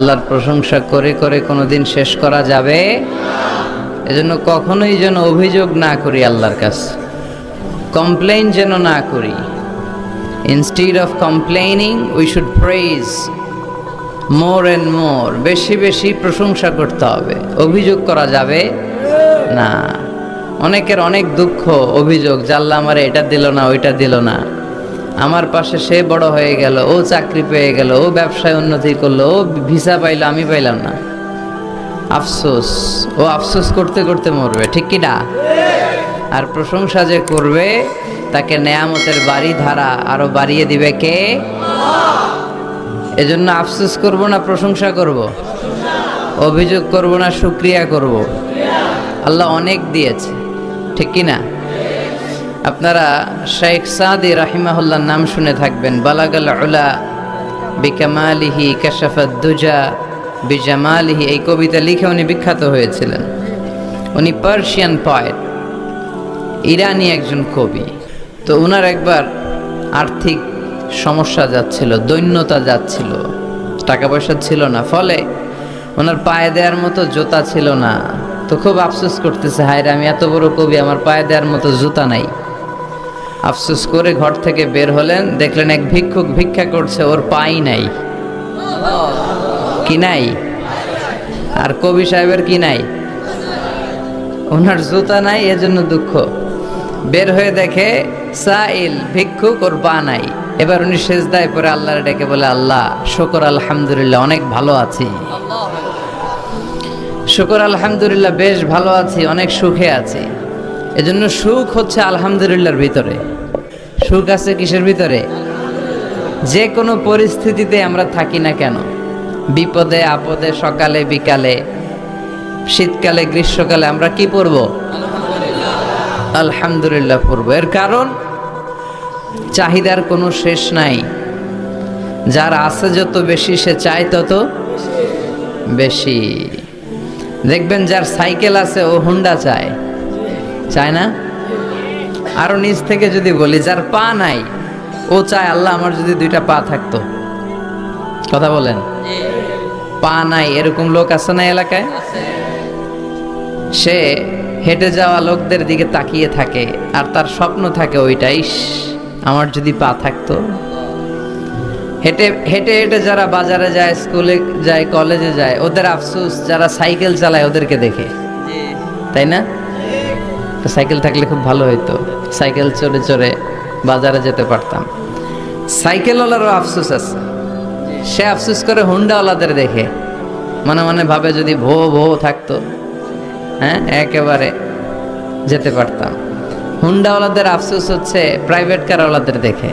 আল্লাহর প্রশংসা করে করে কোনোদিন শেষ করা যাবে? এজন্য কখনোই যেন অভিযোগ না করি আল্লাহর কাছে, কমপ্লেইন যেন না করি। Instead of complaining we should praise more and more. বেশি বেশি প্রশংসা করতে হবে, অভিযোগ করা যাবে না। অনেকের অনেক দুঃখ, অভিযোগ, জাল্লা আমার এটা দিল না, ওইটা দিল না, আমার পাশে সে বড় হয়ে গেল, ও চাকরি পেয়ে গেল, ও ব্যবসায় উন্নতি করলো, ও ভিসা পাইলো, আমি পাইলাম না। আফসোস, ও আফসোস করতে করতে মরবে, ঠিক কি না? আর প্রশংসা যে করবে তাকে নেয়ামতের বাড়ি ধারা আরো বাড়িয়ে দিবে কে? এজন্য আফসোস করব না প্রশংসা করব, অভিযোগ করব না শুকরিয়া করব। আল্লাহ অনেক দিয়েছে, ঠিক কি না? আপনারা শেখ সাদি রাহিমাহুল্লাহর নাম শুনে থাকবেন। বালাগাল উলা বিকামালিহি কাশাফাদ দুজা বিজামালিহি, এই কবিতা লিখে উনি বিখ্যাত হয়েছিলেন। উনি পার্সিয়ান পয়েট, ইরানি একজন কবি। তো ওনার একবার আর্থিক সমস্যা যাচ্ছিল, দৈন্যতা যাচ্ছিল, টাকা পয়সা ছিল না, ফলে ওনার পায়ে দেওয়ার মতো জুতা ছিল না। তো খুব আফসোস করতেছে, হায় রে, আমি এত বড় কবি, আমার পায়ে দেওয়ার মতো জুতা নাই। আফসোস করে ঘর থেকে বের হলেন, দেখলেন এক ভিক্ষুক ভিক্ষা করছে, ওর পাই নাই। কি নাই? আর কবি সাহেবের কি নাই? ওনার জুতা নাই, এজন্য দুঃখ। বের হয়ে দেখে সাইল ভিক্ষুক, ওর পা নাই। এবার উনি সেজদায় পরে আল্লাহর ডেকে বলে, আল্লাহ শুকর আলহামদুলিল্লাহ, অনেক ভালো আছি। শুকর আলহামদুলিল্লাহ, বেশ ভালো আছি, অনেক সুখে আছি। এজন্য সুখ হচ্ছে আলহামদুলিল্লাহর ভিতরে। সুখ আছে কিসের ভিতরে? যে কোনো পরিস্থিতিতে আমরা থাকি না কেন, বিপদে আপদে, সকালে বিকালে, শীতকালে গ্রীষ্মকালে, আমরা কি পড়ব? আলহামদুলিল্লাহ পড়ব। এর কারণ চাহিদার কোনো শেষ নাই। যার আছে যত বেশি, সে চায় তত বেশি। দেখবেন যার সাইকেল আছে ও হুন্ডা চায়, চায় না? আরো নিচ থেকে যদি বলি, যার পা নাই ও চায়, আল্লাহ আমার যদি দুইটা পা থাকতো। কথা বলেন, পা নাই এরকম লোক আছে না এলাকায়? সে হেঁটে যাওয়া লোকদের দিকে তাকিয়ে থাকে, আর তার স্বপ্ন থাকে ওইটাই, আমার যদি পা থাকতো। হেঁটে হেঁটে হেঁটে যারা বাজারে যায়, স্কুলে যায়, কলেজে যায়, ওদের আফসোস যারা সাইকেল চালায় ওদেরকে দেখে, তাই না? সাইকেল থাকলে খুব ভালো হইতো, সাইকেল চড়ে চড়ে বাজারে যেতে পারতাম। সাইকেলওয়ালারও আফসোস আছে, সে আফসোস করে হুন্ডাওয়ালাদের দেখে, মনে মনে ভাবে যদি ভো ভো থাকতো, হ্যাঁ, একেবারে যেতে পারতাম। হুন্ডাওয়ালাদের আফসোস হচ্ছে প্রাইভেট কারওয়ালাদের দেখে,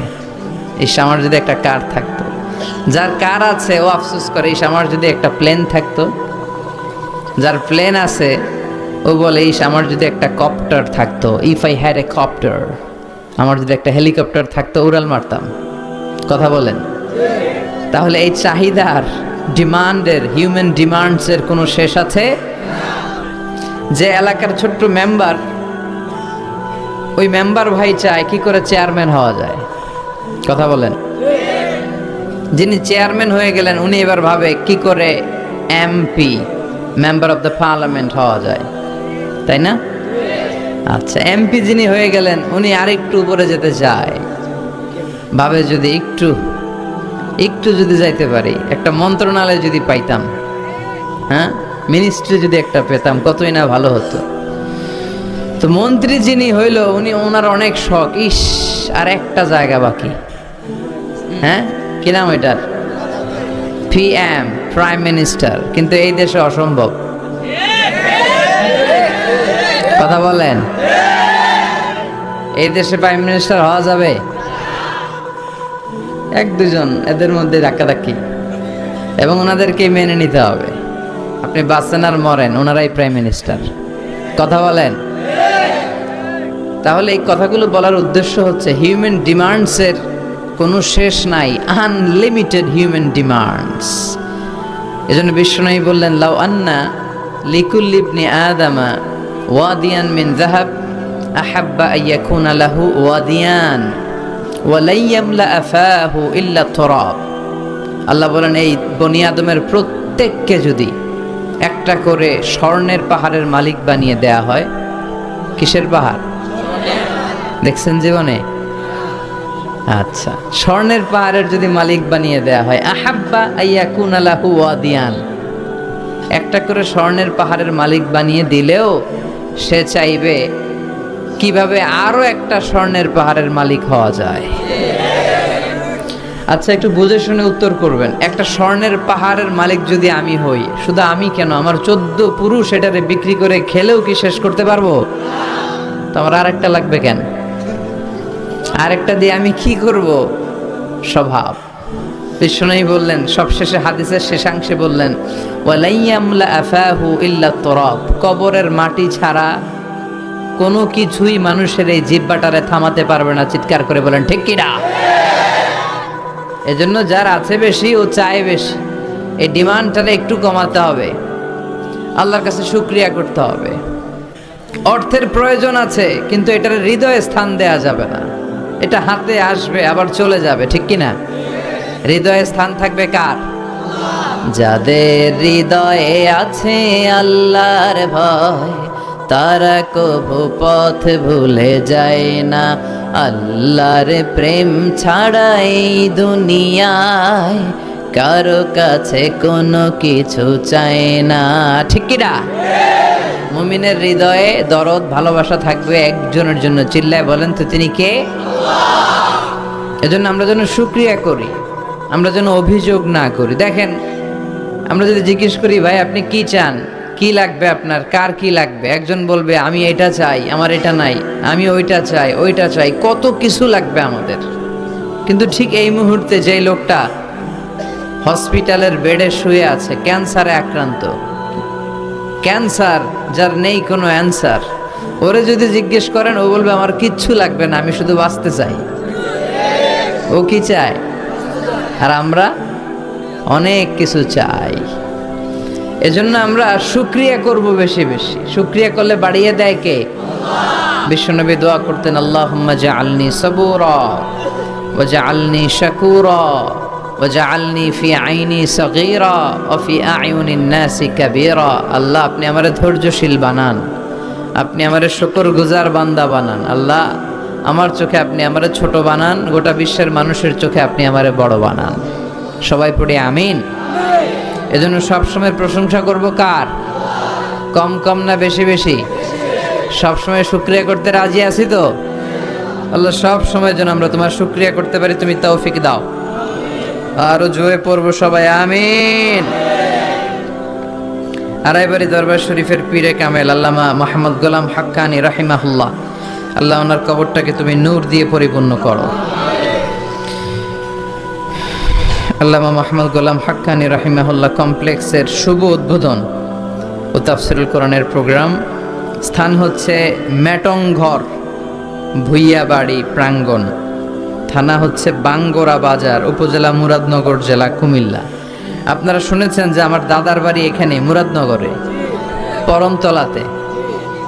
ইস আমার যদি একটা কার থাকতো। যার কার আছে ও আফসোস করে, ইস আমার যদি একটা প্লেন থাকতো। যার প্লেন আছে ও বলে, ইস আমার যদি একটা কপ্টার থাকতো, if I had a copter, আমার যদি একটা হেলিকপ্টার থাকতো, উড়াল মারতাম। কথা বলেন। তাহলে এই চাহিদার, ডিমান্ডের, হিউম্যান ডিমান্ডসের কোনো শেষ আছে? যে এলাকার ছোট্ট মেম্বার, ওই মেম্বার ভাই চায় কি করে চেয়ারম্যান হওয়া যায়। কথা বলেন। যিনি চেয়ারম্যান হয়ে গেলেন, উনি এবার ভাবে কি করে MP, member of the parliament হওয়া যায়, তাই না? আচ্ছা, এমপি যিনি হয়ে গেলেন, উনি আরেকটু উপরে যেতে চায়, ভাবে যদি একটু একটু যদি যাইতে পারি, একটা মন্ত্রণালয় যদি পাইতাম, হ্যাঁ, মিনিস্ট্রি যদি একটা পেতাম, কতই না ভালো হতো। তো মন্ত্রী যিনি হইল, উনি, ওনার অনেক শখ, ইস আর একটা জায়গা বাকি, হ্যাঁ, কি নাম ওইটার? PM, prime minister. কিন্তু এই দেশে অসম্ভব। কথা বলেন, এই দেশে প্রাইম মিনিস্টার হওয়া যাবে? এক দুজন এদের মধ্যে ধাক্কাধাক্কি, এবং ওনাদেরকে মেনে নিতে হবে। আপনি বাঁচেন আর মরেন, ওনারাই প্রাইম মিনিস্টার। কথা বলেন। তাহলে এই কথাগুলো বলার উদ্দেশ্য হচ্ছে, হিউম্যান ডিমান্ডসের কোনো শেষ নাই, আনলিমিটেড হিউম্যান ডিমান্ডস। এজন্য বিশ্বনবী বললেন, লাউ আন্না লিকুল্লি ইবনি আদামা ওয়াদিয়ান মিন যাহাব আহাব্বা আইয়াকুনা লাহু ওয়াদিয়ান ওয়া লা ইয়ামলা আফাহু ইল্লা তুরাব। আল্লাহ বলেন, এই বনি আদমের প্রত্যেককে যদি একটা করে স্বর্ণের পাহাড়ের মালিক বানিয়ে দেয়া হয়, কিসের পাহাড় দেখছেন জীবনে? আচ্ছা, স্বর্ণের পাহাড়ের যদি মালিক বানিয়ে দেয়া হয়, আহাব্বা আইয়াকুনা লাহু ওয়াদিয়ান, একটা করে স্বর্ণের পাহাড়ের মালিক বানিয়ে দিলেও সে চাইবে কিভাবে আরো একটা স্বর্ণের পাহাড়ের মালিক হওয়া যায়। আচ্ছা, একটু বুঝে শুনে উত্তর করবেন। একটা স্বর্ণের পাহাড়ের মালিক যদি আমি হই, শুধু আমি কেন, আমার 14 পুরুষ এটারে বিক্রি করে খেলেও কি শেষ করতে পারবো? তো আমার আরেকটা লাগবে কেন? আরেকটা দিয়ে আমি কি করব? স্বভাব। বিশ্বনবী বললেন, সবশেষে হাদিসের শেষাংশে বললেন, ওয়ালাইয়ামলা আফাহু ইল্লা তুরাব, কবরের মাটি ছাড়া কোনো কিছুই মানুষের এই জিহ্বাটারে থামাতে পারবে না। চিৎকার করে বলেন ঠিক কি না? এজন্য যার আছে বেশি ও চায় বেশি, এই ডিমান্ডটারে একটু কমাতে হবে, আল্লাহর কাছে শুকরিয়া করতে হবে। অর্থের প্রয়োজন আছে, কিন্তু এটার হৃদয়ে স্থান দেয়া যাবে না। এটা হাতে আসবে আবার চলে যাবে, ঠিক কি না? হৃদয়ে স্থান থাকবে কার? যাদের হৃদয়ে আছে আল্লাহর ভয়, তারা কভু পথ ভুলে যায় না। আল্লাহর প্রেম ছাড়া এই দুনিয়ায় কারো কাছে কোনো কিছু চায় না, ঠিক কি না? মুমিনের হৃদয়ে দরদ ভালোবাসা থাকবে একজনের জন্য। চিল্লায় বলেন তো তিনি কে? এজন্য আমরা যেন শুকরিয়া করি, আমরা যেন অভিযোগ না করি। দেখেন, আমরা যদি জিজ্ঞেস করি, ভাই আপনি কি চান, কি লাগবে আপনার, কার কি লাগবে, একজন বলবে আমি এটা চাই, আমার এটা নাই, আমি ওইটা চাই, ওইটা চাই, কত কিছু লাগবে আমাদের। কিন্তু ঠিক এই মুহূর্তে যে লোকটা হসপিটালের বেডে শুয়ে আছে, ক্যান্সারে আক্রান্ত, ক্যান্সার যার নেই কোনো অ্যান্সার, ওরে যদি জিজ্ঞেস করেন, ও বলবে আমার কিচ্ছু লাগবে না, আমি শুধু বাঁচতে চাই। ও কি চায়? আর আমরা অনেক কিছু চাই। এজন্য আমরা শুকরিয়া করব বেশি বেশি। শুকরিয়া করলে বাড়িয়ে দেয় কে? বিশ্বনবী দোয়া করতেন, আল্লাহুম্মা জাআলনি সাবুরা ওয়া জাআলনি শাকুরা ওয়া জাআলনি ফি আইনি সাগীরা ওয়া ফি আ'য়ুনিন নাসি কাবীরা। আল্লাহ, আপনি আমারে ধৈর্যশীল বানান, আপনি আমারে শুকরগুজার বান্দা বানান। আল্লাহ, আমার চোখে আপনি আমারে ছোট বানান, গোটা বিশ্বের মানুষের চোখে আপনি আমারে বড় বানান। সবাই পড়ি আমিন। এজন্য সবসময় প্রশংসা করব কার? কম কম না বেশি বেশি? সবসময় শুকরিয়া করতে রাজি আছি তো? আল্লাহ সব সময় যেন আমরা তোমার শুকরিয়া করতে পারি, তুমি তৌফিক দাও। আরো জোরে পড়ব সবাই আমিন। আড়াইবাড়ি দরবার শরীফের পীরে কামেল আল্লামা মুহাম্মদ গোলাম হাক্কানি রাহিমাহুল্লাহ, আল্লাহ ওনার কবরটাকে তুমি নূর দিয়ে পরিপূর্ণ করো। আল্লামা মুহাম্মদ গোলাম হাক্কানি রাহিমাহুল্লাহ কমপ্লেক্সের শুভ উদ্বোধন ও তাফসিরুল কোরআনের প্রোগ্রাম। স্থান হচ্ছে মেটংঘর ভুইয়াবাড়ি প্রাঙ্গণ, থানা হচ্ছে বাঙ্গোরা বাজার, উপজেলা মুরাদনগর, জেলা কুমিল্লা। আপনারা শুনেছেন যে আমার দাদার বাড়ি এখানে মুরাদনগরে পরমতলাতে।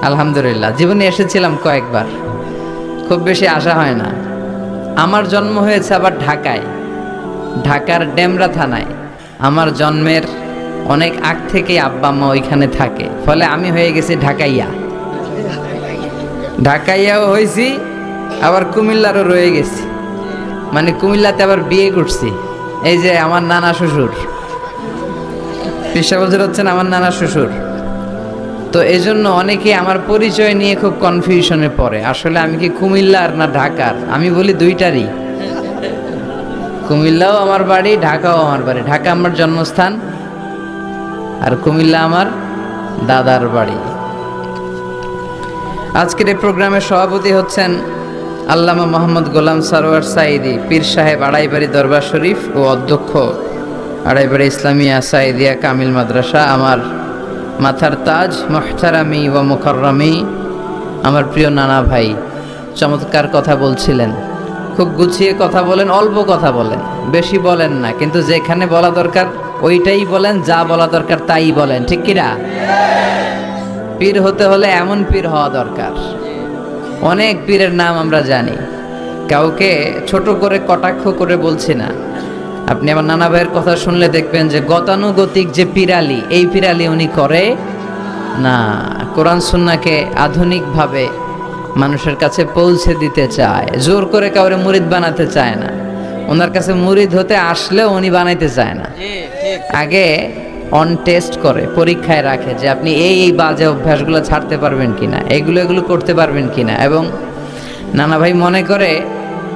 আলহামদুলিল্লাহ, জীবনে এসেছিলাম কয়েকবার, খুব বেশি আসা হয় না। আমার জন্ম হয়েছে আবার ঢাকায়, ঢাকার ডেমরা থানায়। আমার জন্মের অনেক আগ থেকেই আব্বা আম্মা ওইখানে থাকে, ফলে আমি হয়ে গেছি ঢাকাইয়া। ঢাকাইয়াও হয়েছি, আবার কুমিল্লারও রয়ে গেছি, মানে কুমিল্লাতে আবার বিয়ে করছি। এই যে আমার নানা শ্বশুর, পেশা বছর হচ্ছেন আমার নানা শ্বশুর। তো এই জন্য অনেকে আমার পরিচয় নিয়ে খুব কনফিউশনে পড়ে, আসলে আমি কি কুমিল্লার না ঢাকার। আমি বলি দুইটারই, কুমিল্লাও আমার বাড়ি, ঢাকাও আমার বাড়ি। ঢাকা আমার জন্মস্থান, আর কুমিল্লা আমার দাদার বাড়ি। আজকের এই প্রোগ্রামের সভাপতি হচ্ছেন আল্লামা মোহাম্মদ গোলাম সারোয়ার সাইদি, পীর সাহেব আড়াইবাড়ি দরবার শরীফ ও অধ্যক্ষ আড়াইবাড়ি ইসলামিয়া সাইদিয়া কামিল মাদ্রাসা। আমার মাথার তাজ, মুহতারামি ওয়া মুকাররামি, আমার প্রিয় নানা ভাই, চমৎকার কথা বলছিলেন, খুব গুছিয়ে কথা বলেন, অল্প কথা বলেন, বেশি বলেন না, কিন্তু যেখানে বলা দরকার ওইটাই বলেন, যা বলা দরকার তাই বলেন, ঠিক কিনা? পীর হতে হলে এমন পীর হওয়া দরকার। অনেক পীরের নাম আমরা জানি, কাউকে ছোট করে কটাক্ষ করে বলছি না। আপনি আমার নানা ভাইয়ের কথা শুনলে দেখবেন যে গতানুগতিক যে পিরালি, এই পিরালি উনি করে না। কোরআন সুন্নাহকে আধুনিকভাবে মানুষের কাছে পৌঁছে দিতে চায়, জোর করে কাউরে মুরিদ বানাতে চায় না। ওনার কাছে মুরিদ হতে আসলেও উনি বানাইতে চায় না, আগে অন টেস্ট করে, পরীক্ষায় রাখে যে আপনি এই বাজে অভ্যাসগুলো ছাড়তে পারবেন কিনা, এগুলো করতে পারবেন কিনা। এবং নানা ভাই মনে করে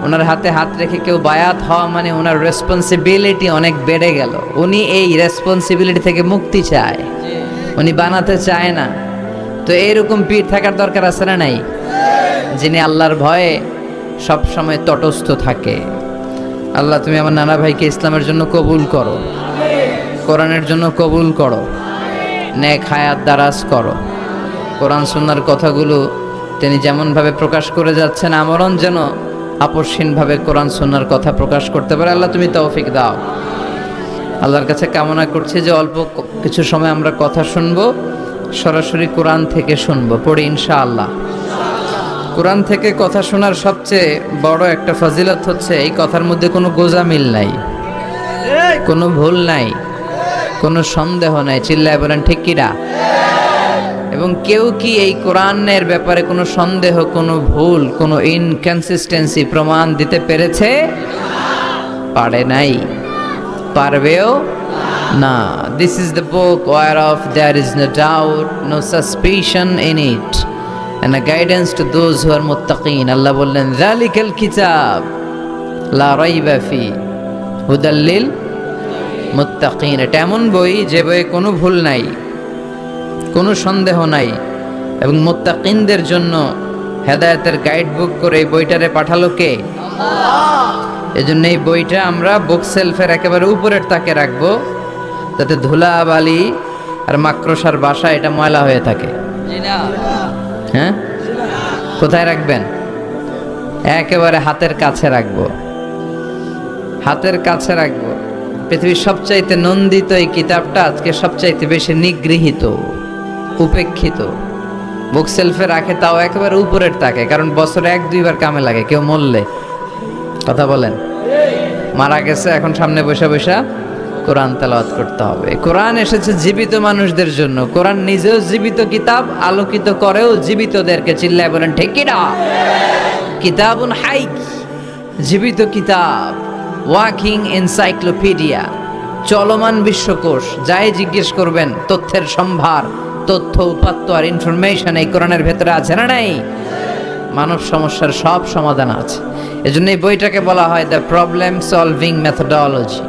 ওনার হাতে হাত রেখে কেউ বায়াত হওয়া মানে ওনার রেসপন্সিবিলিটি অনেক বেড়ে গেল। উনি এই রেসপন্সিবিলিটি থেকে মুক্তি চায়, উনি বানাতে চায় না। তো এইরকম পীর থাকার দরকার আছে না নাই, যিনি আল্লাহর ভয়ে সব সময় তটস্থ থাকে। আল্লাহ তুমি আমার নানা ভাইকে ইসলামের জন্য কবুল করো, কোরআনের জন্য কবুল করো, নেক হায়াত দারাজ করো। কোরআন সুন্নাহর কথাগুলো তিনি যেমনভাবে প্রকাশ করে যাচ্ছেন, আমরণ যেন আপসহীনভাবে কোরআন সুন্নাহর কথা প্রকাশ করতে পারে। আল্লাহ তুমি তৌফিক দাও। আল্লাহর কাছে কামনা করছি যে অল্প কিছু সময় আমরা কথা শুনবো, সরাসরি কোরআন থেকে শুনবো, পড়ি ইনশাআল্লাহ। কোরআন থেকে কথা শোনার সবচেয়ে বড় একটা ফজিলত হচ্ছে এই কথার মধ্যে কোনো গোজামিল নাই, কোনো ভুল নাই, কোনো সন্দেহ নাই। চিল্লায় বলেন ঠিক কিনা? এবং কেউ কি এই কোরআনের ব্যাপারে কোনো সন্দেহ, কোনো ভুল, কোনো ইনকনসিস্টেন্সি প্রমাণ দিতে পেরেছে? পারে নাই, পারবেও না। This is the book whereof there is no doubt, no suspicion in it, and a guidance to those who are muttaqin. আল্লাহ বললেন যালিকাল কিতাব লা রাইবা ফি হুদাল লিল মুত্তাকিন। এটা এমন বই যে বইয়ে কোনো ভুল নাই, কোনো সন্দেহ নাই, এবং মুত্তাকিনদের জন্য হেদায়েতের গাইড বুক করে এই বইটারে পাঠালো কে? এজন্য এই বইটা আমরা বুক সেলফের একেবারে উপরের তাকে রাখবো, যাতে ধুলা বালি আর মাকড়সার বাসা এটা ময়লা হয়ে থাকে। হ্যাঁ, কোথায় রাখবেন? একেবারে হাতের কাছে রাখবো, হাতের কাছে রাখবো। পৃথিবীর সবচাইতে নন্দিত এই কিতাবটা আজকে সবচাইতে বেশি নিগৃহীত, উপেক্ষিত। বুক সেলফে রাখে, তাও একেবারে উপরের তাকে, কারণ বছরে 1-2 বার কামে লাগে। কেউ মরলে, কথা বলেন, মারা গেছে, এখন সামনে বসে বসে কোরআন তেলাওয়াত করতে হবে। কোরআন এসেছে জীবিত মানুষদের জন্য। কোরআন নিজেও জীবিত কিতাব, আলোকিত করেও জীবিতদেরকে। চিল্লায় বলেন ঠিক কি না? কিতাবুন হাই, জীবিত কিতাব, ওয়াকিং এনসাইক্লোপিডিয়া, চলমান বিশ্বকোষ। যাই জিজ্ঞেস করবেন তথ্যের সম্ভার, তথ্য উপাত্ত আর ইনফরমেশন এই কোরআনের ভেতরে আছে না নাই? মানব সমস্যার সব সমাধান আছে। এজন্য এই বইটাকে বলা হয় দ্য প্রবলেম সলভিং মেথোডোলজি।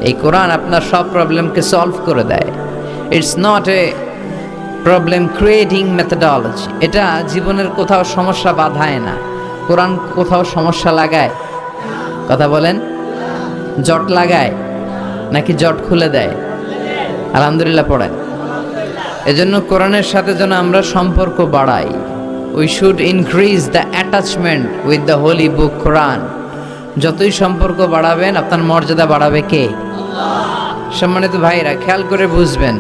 এই কোরআন আপনার সব প্রবলেমকে সলভ করে দেয়। It's not a problem creating methodology. এটা জীবনের কোথাও সমস্যা বাধায় না। কোরআন কোথাও সমস্যা লাগায়? কথা বলেন, জট লাগায় নাকি জট খুলে দেয়? আলহামদুলিল্লাহ পড়েন। এজন্য কোরআনের সাথে যেন আমরা সম্পর্ক বাড়াই। We should increase the attachment with the holy book Quran. যতই সম্পর্ক বাড়াবেন আপনার মর্যাদা বাড়াবে কে? সম্মানিত ভাইরা, খেয়াল করে বুঝবেন,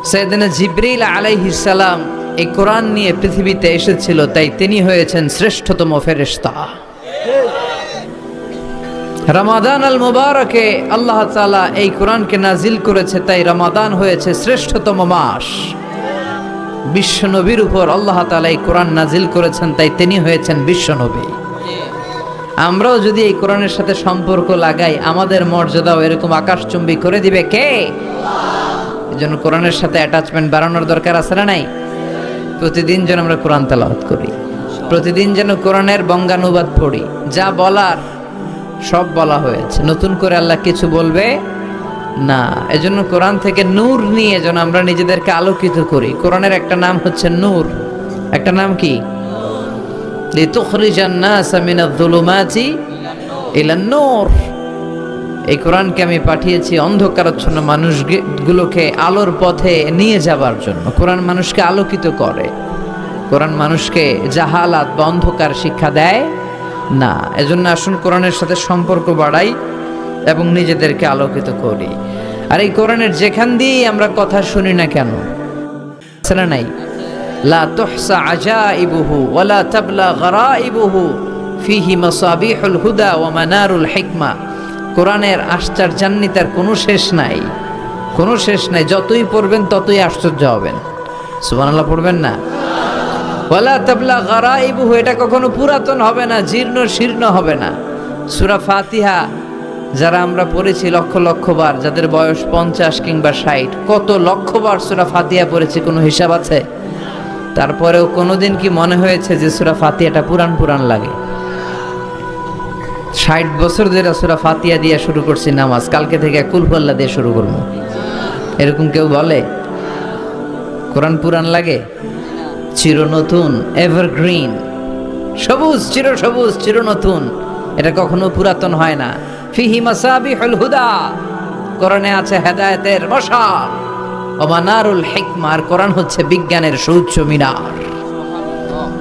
সাইয়েদনা জিবরিল আলাইহিস সালাম এই কোরআন নিয়ে পৃথিবীতে এসেছিল, তাই তিনি হয়েছেন শ্রেষ্ঠতম ফেরেশতা। রমাদান আল মুবারকে আল্লাহ তাআলা এই কোরআনকে নাজিল করেছে, তাই রমাদান হয়েছে শ্রেষ্ঠতম মাস। বিশ্ব নবীর উপর আল্লাহ তাআলা এই কোরআন নাজিল করেছেন, তাই তিনি হয়েছেন বিশ্ব নবী। আমরাও যদি এই কোরআনের সাথে সম্পর্ক লাগাই, আমাদের মর্যাদাও এরকম আকাশচুম্বী করে দিবে কে? এজন্য কোরআনের সাথে অ্যাটাচমেন্ট বাড়ানোর দরকার আছে না নাই? প্রতিদিন যেন আমরা কোরআন তেলাওয়াত করি, প্রতিদিন যেন কোরআনের বঙ্গানুবাদ পড়ি। যা বলার সব বলা হয়েছে, নতুন করে আল্লাহ কিছু বলবে না। এজন্য কোরআন থেকে নূর নিয়ে যেন আমরা নিজেদেরকে আলোকিত করি। কোরআনের একটা নাম হচ্ছে নূর, একটা নাম কি? লিতুখরিজান নাস মিনাজ যুলুমাতি ইলান নূর। এই কোরআনকে আমি পাঠিয়েছি অন্ধকারাচ্ছন্ন মানুষগুলোকে আলোর পথে নিয়ে যাবার জন্য। কোরআন মানুষকে আলোকিত করে, কোরআন মানুষকে জাহালাত বা অন্ধকার শিক্ষা দেয় না। এজন্য আসুন কোরআনের সাথে সম্পর্ক বাড়াই এবং নিজেদেরকে আলোকিত করি। আর এই কোরআনের যেখান দিয়ে আমরা কথা শুনি না কেন, সেটা নাই, লা তুহসা আজাইবুহু ওয়ালা তাবলা গরাইবুহু ফিহি মাসাবিহুল হুদা ওয়া মানারুল হিকমা। কোরআনের আশ্চর্যান্বিতার কোনো শেষ নাই, কোনো শেষ নাই। যতই পড়বেন ততই আশ্চর্য হবেন। সুবহানাল্লাহ পড়বেন না? ওয়ালা তাবলা গারাইবুহু, এটা কখনো পুরাতন হবে না, জীর্ণ শীর্ণ হবে না। সূরা ফাতিহা যারা আমরা পড়েছি লক্ষ লক্ষ বার, যাদের বয়স 50 কিংবা 60, কত লক্ষ বার সূরা ফাতিহা পড়েছি, কোনো হিসাব আছে? তারপরেও কোনোদিন কি মনে হয়েছে যে সূরা ফাতিহাটা পুরান পুরান লাগে? 60 বছর ধরে সূরা ফাতিহা দিয়ে শুরু করছি নামাজ, কালকে থেকে কুল হুয়াল্লাহ দিয়ে শুরু করব, এরকম কেউ বলে? কোরআন পুরান লাগে? চির নতুন, এভারগ্রিন, সবুজ, চির সবুজ, চির নতুন, এটা কখনো পুরাতন হয় না। ফিহি মাসাবিহুল হুদা, কোরআনে আছে হেদায়েতের মশাল। ওয়া মানারুল হিকমা, আর কোরআন হচ্ছে বিজ্ঞানের সুউচ্চ মিনার।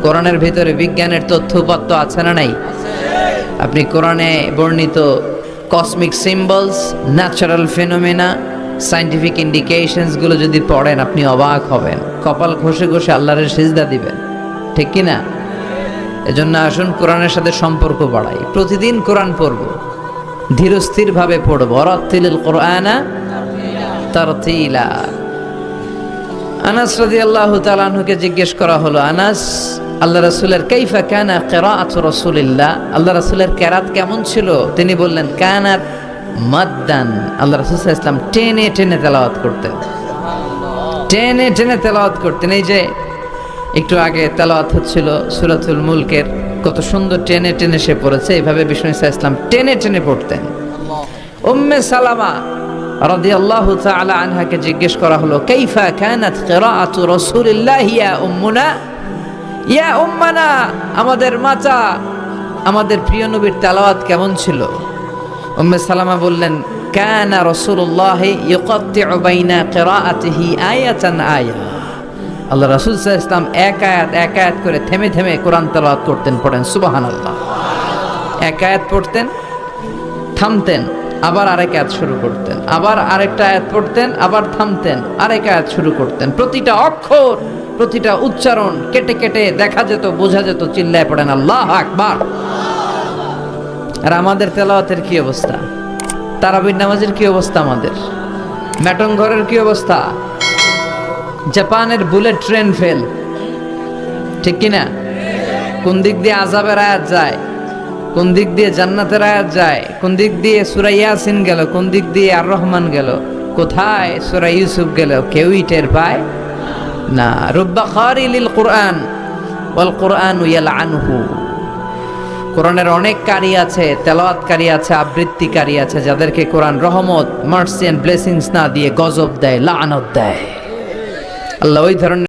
কোরআনের ভিতরে বিজ্ঞানের তথ্য উপাত্ত আছে না নাই? আপনি কোরআনে বর্ণিত cosmic symbols, natural phenomena, scientific indications গুলো যদি পড়েন আপনি অবাক হবেন, কপাল ঘষে ঘষে আল্লাহর সিজদা দিবেন, ঠিক কি না? এজন্য আসুন কোরআনের সাথে সম্পর্ক বাড়াই, প্রতিদিন কোরআন পড়ব, ধীরস্থির ভাবে পড়ব। ওয়ারাত্তিলিল কোরআনা তারতিলা। আনাস রাদিয়াল্লাহু তাআলা আনহুকে জিজ্ঞেস করা হলো, আনাস, আল্লাহ রাসূলের কাইফা কানা কিরাআতু রাসূলিল্লাহ, আল্লাহ রাসূলের কিরাত কেমন ছিল? তিনি বললেন, কানাত মাদ্দান, আল্লাহ রাসূল সাল্লাল্লাহু আলাইহি ওয়াসাল্লাম টেনে টেনে তেলাওয়াত করতেন, টেনে টেনে তেলাওয়াত করতেন। এই যে একটু আগে তেলাওয়াত হচ্ছিল সূরাতুল মুলকের, কত সুন্দর টেনে টেনে সে পড়েছে, এইভাবে বিষ্ণু সাল্লাল্লাহু আলাইহি ওয়াসাল্লাম টেনে টেনে পড়তেন। উম্মে সালামা রাদিয়াল্লাহু তাআলা আনহাকে জিজ্ঞেস করা হলো, কাইফা কানাত কিরাআতু রাসূলিল্লাহ ইয়া উম্মুনা, ইয়া উম্মানা, আমাদের মাতা, আমাদের প্রিয় নবীর তেলাওয়াত কেমন ছিল? উম্মে সালামা বললেন, কানা রাসূলুল্লাহ ইউকাত্তিউ বাইনা কিরাআতিহি আয়াতান আয়া, আল্লাহ রাসূল সাল্লাল্লাহু আলাইহি ওয়াসাল্লাম এক আয়াত এক আয়াত করে থেমে থেমে কোরআন তেলাওয়াত করতেন। পড়েন সুবহানাল্লাহ। এক আয়াত পড়তেন, থামতেন, আবার আরেক আয়াত শুরু করতেন, আবার আরেকটা আয়াত পড়তেন, আবার থামতেন, আরেক আয়াত শুরু করতেন। প্রতিটা অক্ষর, প্রতিটা উচ্চারণ কেটে কেটে দেখা যেত, বোঝা যেত। চিল্লায় পড়েন আল্লাহু আকবার। আর আমাদের তেলাওয়াতের কি অবস্থা? তারাবির নামাজের কি অবস্থা? আমাদের ম্যাটন ঘরের কি অবস্থা? জাপানের বুলেট ট্রেন ফেল, ঠিক কিনা? কোন দিক দিয়ে আযাবের আয়াত যায়, কোন দিক দিয়ে জান্নাতের আয়াত যায়, কোন দিক দিয়ে সূরা ইয়াসিন গেল, কোন দিক দিয়ে আর রহমান গেল, কোথায় সূরা ইউসুফ গেল, কেউই টের পায় না। রুব্বা খারিলিল কুরআন ওয়াল কুরআনু ইয়ালআনহু, কোরআনের অনেক কারি আছে, তেলাওয়াতকারী আছে, আবৃত্তিকারী আছে, যাদেরকে কোরআন রহমত, মার্সি এন্ড ব্লেসিংস না দিয়ে গজব দেয়, লাআনত দেয়। আল্লাহ ওই ধরনের